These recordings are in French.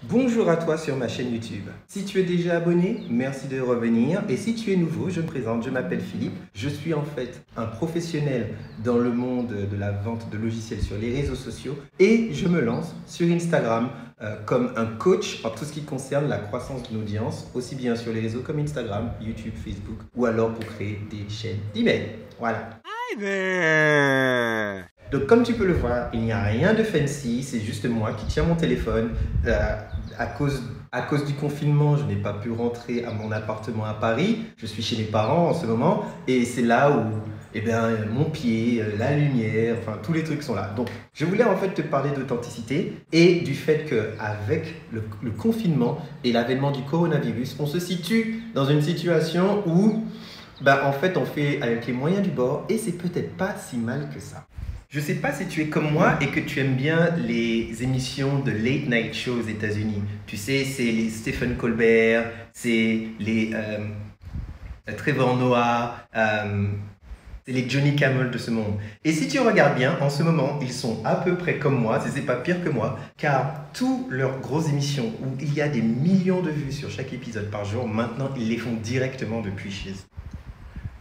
Bonjour à toi sur ma chaîne YouTube. Si tu es déjà abonné, merci de revenir. Et si tu es nouveau, je me présente, je m'appelle Philippe. Je suis en fait un professionnel dans le monde de la vente de logiciels sur les réseaux sociaux. Et je me lance sur Instagram comme un coach en tout ce qui concerne la croissance de l'audience, aussi bien sur les réseaux comme Instagram, YouTube, Facebook, ou alors pour créer des chaînes d'email. Voilà. Hi there. Donc comme tu peux le voir, il n'y a rien de fancy, c'est juste moi qui tiens mon téléphone. À cause du confinement, je n'ai pas pu rentrer à mon appartement à Paris. Je suis chez mes parents en ce moment et c'est là où mon pied, la lumière, enfin tous les trucs sont là. Donc je voulais en fait te parler d'authenticité et du fait qu'avec le confinement et l'avènement du coronavirus, on se situe dans une situation où en fait on fait avec les moyens du bord et c'est peut-être pas si mal que ça. Je ne sais pas si tu es comme moi et que tu aimes bien les émissions de late night show aux États-Unis. Tu sais, c'est les Stephen Colbert, c'est les Trevor Noah, c'est les Johnny Kimmel de ce monde. Et si tu regardes bien, en ce moment, ils sont à peu près comme moi, si ce n'est pas pire que moi, car toutes leurs grosses émissions où il y a des millions de vues sur chaque épisode par jour, maintenant, ils les font directement depuis chez eux.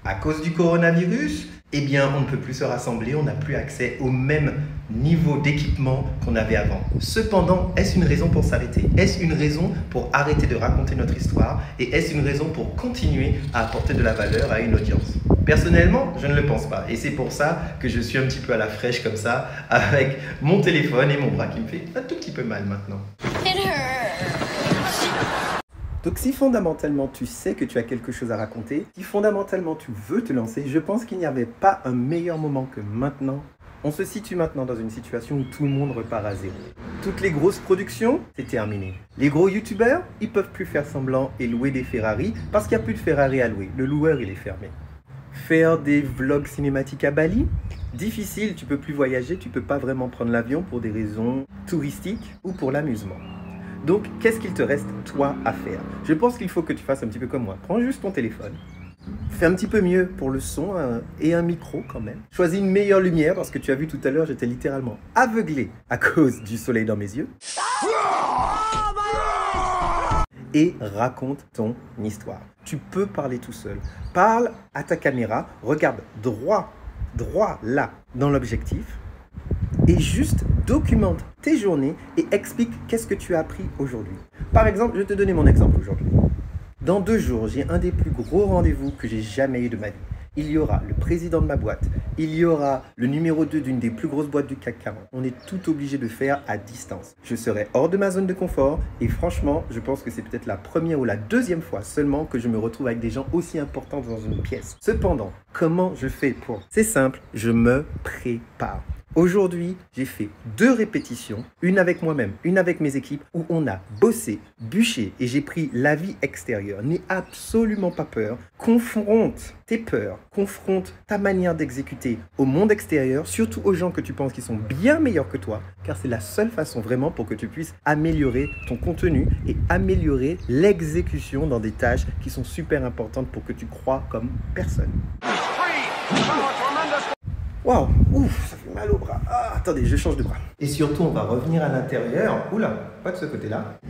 À cause du coronavirus, on ne peut plus se rassembler, on n'a plus accès au même niveau d'équipement qu'on avait avant. Cependant, est-ce une raison pour s'arrêter? Est-ce une raison pour arrêter de raconter notre histoire? Et est-ce une raison pour continuer à apporter de la valeur à une audience? Personnellement, je ne le pense pas. Et c'est pour ça que je suis un petit peu à la fraîche comme ça, avec mon téléphone et mon bras qui me fait un tout petit peu mal maintenant. Donc si fondamentalement tu sais que tu as quelque chose à raconter, si fondamentalement tu veux te lancer, je pense qu'il n'y avait pas un meilleur moment que maintenant. On se situe maintenant dans une situation où tout le monde repart à zéro. Toutes les grosses productions, c'est terminé. Les gros youtubeurs, ils peuvent plus faire semblant et louer des Ferrari parce qu'il n'y a plus de Ferrari à louer. Le loueur, il est fermé. Faire des vlogs cinématiques à Bali, difficile, tu peux plus voyager, tu peux pas vraiment prendre l'avion pour des raisons touristiques ou pour l'amusement. Donc, qu'est-ce qu'il te reste, toi, à faire? Je pense qu'il faut que tu fasses un petit peu comme moi. Prends juste ton téléphone. Fais un petit peu mieux pour le son et un micro quand même. Choisis une meilleure lumière parce que tu as vu tout à l'heure, j'étais littéralement aveuglé à cause du soleil dans mes yeux. Et raconte ton histoire. Tu peux parler tout seul. Parle à ta caméra, regarde droit là dans l'objectif. Et juste documente tes journées et explique qu'est-ce que tu as appris aujourd'hui. Par exemple, je vais te donner mon exemple aujourd'hui. Dans 2 jours, j'ai un des plus gros rendez-vous que j'ai jamais eu de ma vie. Il y aura le président de ma boîte, il y aura le numéro 2 d'une des plus grosses boîtes du CAC 40. On est tout obligé de faire à distance. Je serai hors de ma zone de confort et franchement, je pense que c'est peut-être la première ou la deuxième fois seulement que je me retrouve avec des gens aussi importants dans une pièce. Cependant, comment je fais pour? C'est simple, je me prépare. Aujourd'hui, j'ai fait 2 répétitions, une avec moi-même, une avec mes équipes, où on a bossé, bûché et j'ai pris l'avis extérieur. N'aie absolument pas peur. Confronte tes peurs, confronte ta manière d'exécuter au monde extérieur, surtout aux gens que tu penses qui sont bien meilleurs que toi, car c'est la seule façon vraiment pour que tu puisses améliorer ton contenu et améliorer l'exécution dans des tâches qui sont super importantes pour que tu crois comme personne. Waouh, ouf, ça fait mal au bras. Ah, attendez, je change de bras. Et surtout, on va revenir à l'intérieur. Oula, pas de ce côté-là.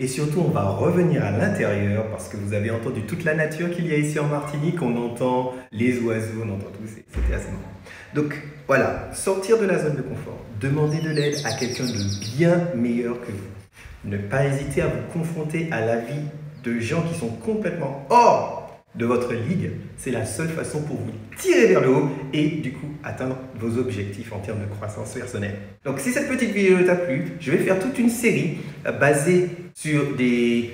Et surtout, on va revenir à l'intérieur parce que vous avez entendu toute la nature qu'il y a ici en Martinique. On entend les oiseaux, on entend tout. C'était assez marrant. Donc, voilà, sortir de la zone de confort. Demander de l'aide à quelqu'un de bien meilleur que vous. Ne pas hésiter à vous confronter à l'avis de gens qui sont complètement hors de votre ligue, c'est la seule façon pour vous tirer vers le haut et du coup atteindre vos objectifs en termes de croissance personnelle. Donc si cette petite vidéo t'a plu, je vais faire toute une série basée sur des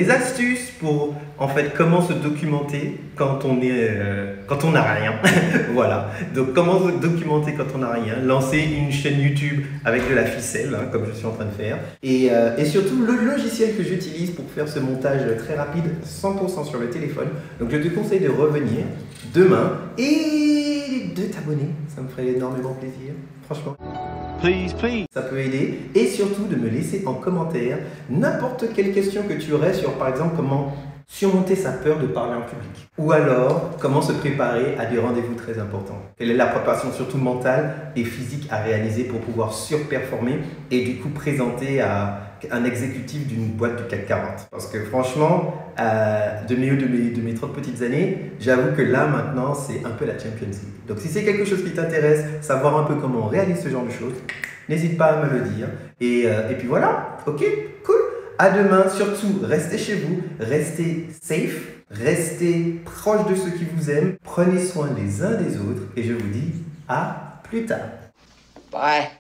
astuces pour en fait comment se documenter quand on n'a rien. Voilà. Donc comment se documenter quand on n'a rien, lancer une chaîne YouTube avec de la ficelle, comme je suis en train de faire, et surtout le logiciel que j'utilise pour faire ce montage très rapide, 100% sur le téléphone. Donc je te conseille de revenir demain et de t'abonner, ça me ferait énormément plaisir, franchement. Please, please. Ça peut aider et surtout de me laisser en commentaire n'importe quelle question que tu aurais sur par exemple comment surmonter sa peur de parler en public ou alors comment se préparer à des rendez-vous très importants. Quelle est la préparation surtout mentale et physique à réaliser pour pouvoir surperformer et du coup présenter à un exécutif d'une boîte du CAC 40. Parce que franchement, de mes 30 petites années, j'avoue que là maintenant, c'est un peu la Champions League. Donc si c'est quelque chose qui t'intéresse, savoir un peu comment on réalise ce genre de choses, n'hésite pas à me le dire. Et puis voilà, ok, cool. À demain, surtout, restez chez vous, restez safe, restez proche de ceux qui vous aiment, prenez soin les uns des autres et je vous dis à plus tard. Bye.